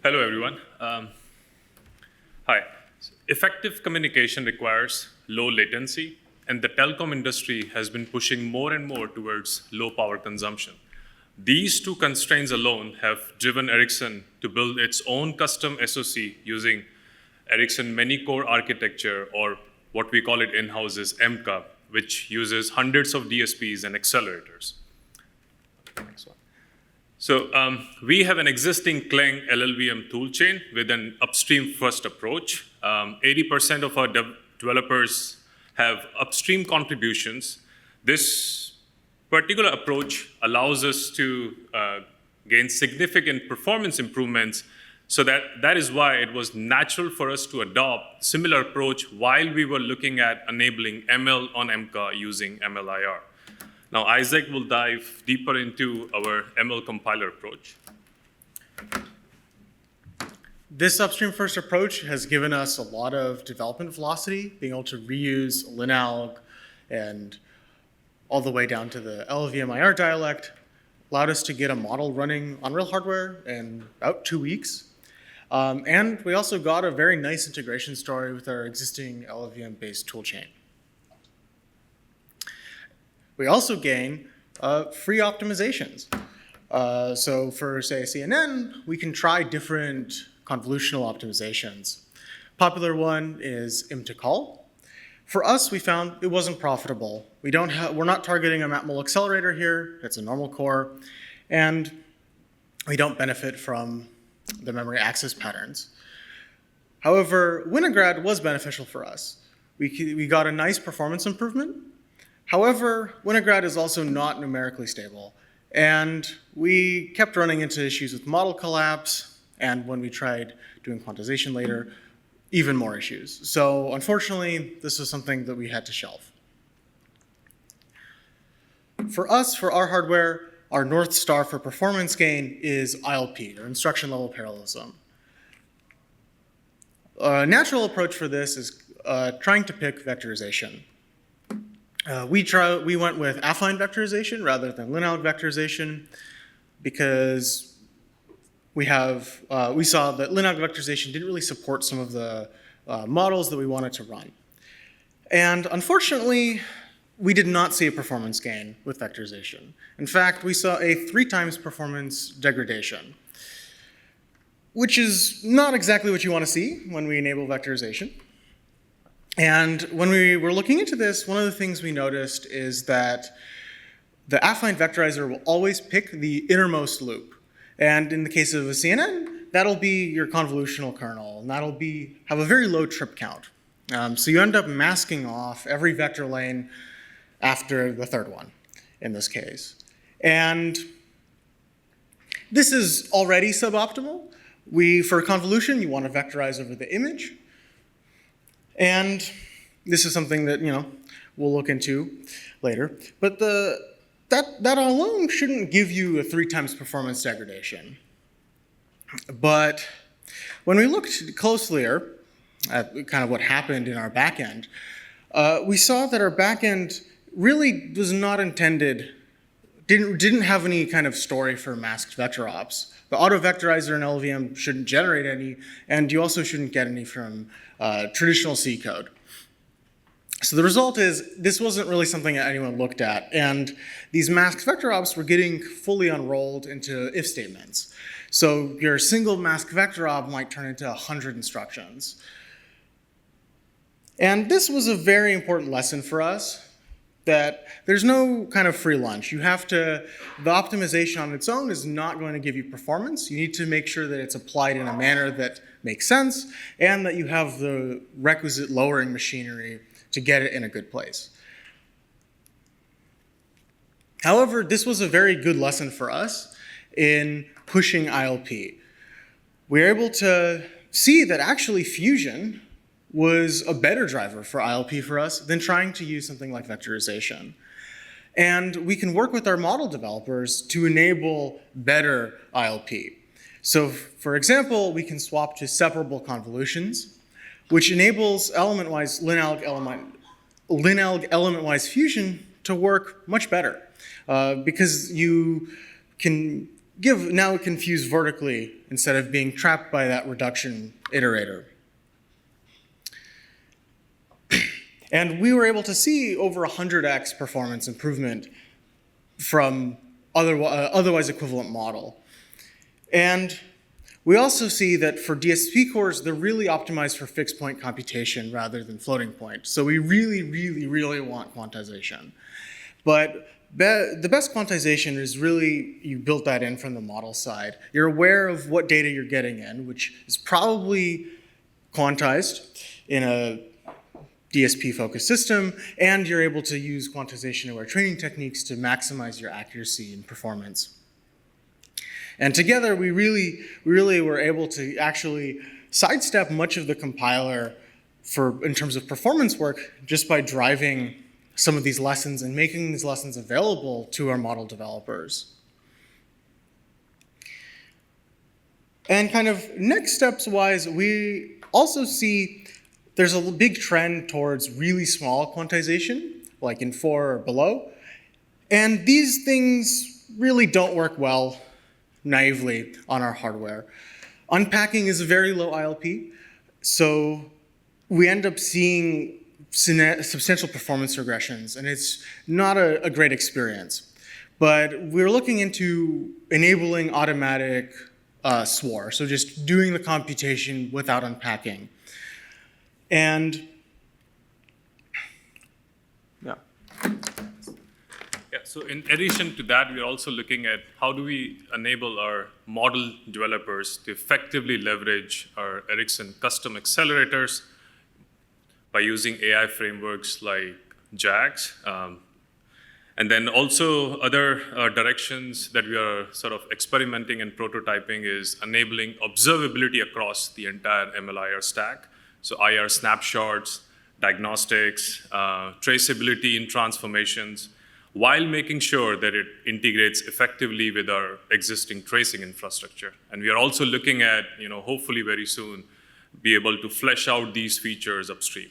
Hello, everyone. Hi. Effective communication requires low latency, and the telecom industry has been pushing more and more towards low power consumption. These two constraints alone have driven Ericsson to build its own custom SoC using Ericsson many-core architecture, or what we call it in-house is MCA, which uses hundreds of DSPs and accelerators. Next one. So we have an existing Clang LLVM toolchain with an upstream first approach. 80% of our developers have upstream contributions. This particular approach allows us to gain significant performance improvements. So that is why it was natural for us to adopt similar approach while we were looking at enabling ML on MCA using MLIR. Now, Isaac will dive deeper into our ML compiler approach. This upstream first approach has given us a lot of development velocity, being able to reuse linalg and all the way down to the LLVM IR dialect, allowed us to get a model running on real hardware in about 2 weeks. And we also got a very nice integration story with our existing LLVM-based toolchain. We also gain free optimizations. So for, say, CNN, we can try different convolutional optimizations. Popular one is im2call. For us, we found it wasn't profitable. We're not targeting a map-mul accelerator here. It's a normal core. And we don't benefit from the memory access patterns. However, Winograd was beneficial for us. We got a nice performance improvement. However, Winograd is also not numerically stable. And we kept running into issues with model collapse, and when we tried doing quantization later, even more issues. So unfortunately, this was something that we had to shelve. For us, for our hardware, our North Star for performance gain is ILP, or instruction level parallelism. A natural approach for this is trying to pick vectorization. We went with affine vectorization rather than linalg vectorization because we saw that linalg vectorization didn't really support some of the models that we wanted to run. And unfortunately, we did not see a performance gain with vectorization. In fact, we saw a 3 times performance degradation, which is not exactly what you want to see when we enable vectorization. And when we were looking into this, one of the things we noticed is that the affine vectorizer will always pick the innermost loop. And in the case of a CNN, that'll be your convolutional kernel, and that'll have a very low trip count. So you end up masking off every vector lane after the third one, in this case. And this is already suboptimal. For convolution, you want to vectorize over the image. And this is something that we'll look into later. But that alone shouldn't give you a 3 times performance degradation. But when we looked closelier at kind of what happened in our backend, we saw that our backend really was not intended, didn't have any kind of story for masked vector ops. The auto vectorizer in LLVM shouldn't generate any, and you also shouldn't get any from traditional C code. So the result is this wasn't really something that anyone looked at, and these masked vector ops were getting fully unrolled into if statements. So your single masked vector op might turn into 100 instructions. And this was a very important lesson for us, that there's no kind of free lunch. The optimization on its own is not going to give you performance. You need to make sure that it's applied in a manner that makes sense and that you have the requisite lowering machinery to get it in a good place. However, this was a very good lesson for us in pushing ILP. We were able to see that actually fusion was a better driver for ILP for us than trying to use something like vectorization. And we can work with our model developers to enable better ILP. So for example, we can swap to separable convolutions, which enables element-wise linalg element-wise fusion to work much better because you can now it can fuse vertically instead of being trapped by that reduction iterator. And we were able to see over 100x performance improvement from otherwise equivalent model. And we also see that for DSP cores, they're really optimized for fixed point computation rather than floating point. So we really, really, really want quantization. But the best quantization is really, you built that in from the model side. You're aware of what data you're getting in, which is probably quantized in a DSP-focused system, and you're able to use quantization-aware training techniques to maximize your accuracy and performance. And together, we really were able to actually sidestep much of the compiler in terms of performance work just by driving some of these lessons and making these lessons available to our model developers. And kind of next steps-wise, we also see there's a big trend towards really small quantization, like in 4 or below. And these things really don't work well naively on our hardware. Unpacking is a very low ILP, so we end up seeing substantial performance regressions, and it's not a great experience. But we're looking into enabling automatic SWAR, so just doing the computation without unpacking. And yeah. Yeah, so in addition to that, we're also looking at how do we enable our model developers to effectively leverage our Ericsson custom accelerators by using AI frameworks like JAX. And then also other directions that we are sort of experimenting and prototyping is enabling observability across the entire MLIR stack. So IR snapshots, diagnostics, traceability in transformations, while making sure that it integrates effectively with our existing tracing infrastructure. And we are also looking at, hopefully very soon, be able to flesh out these features upstream.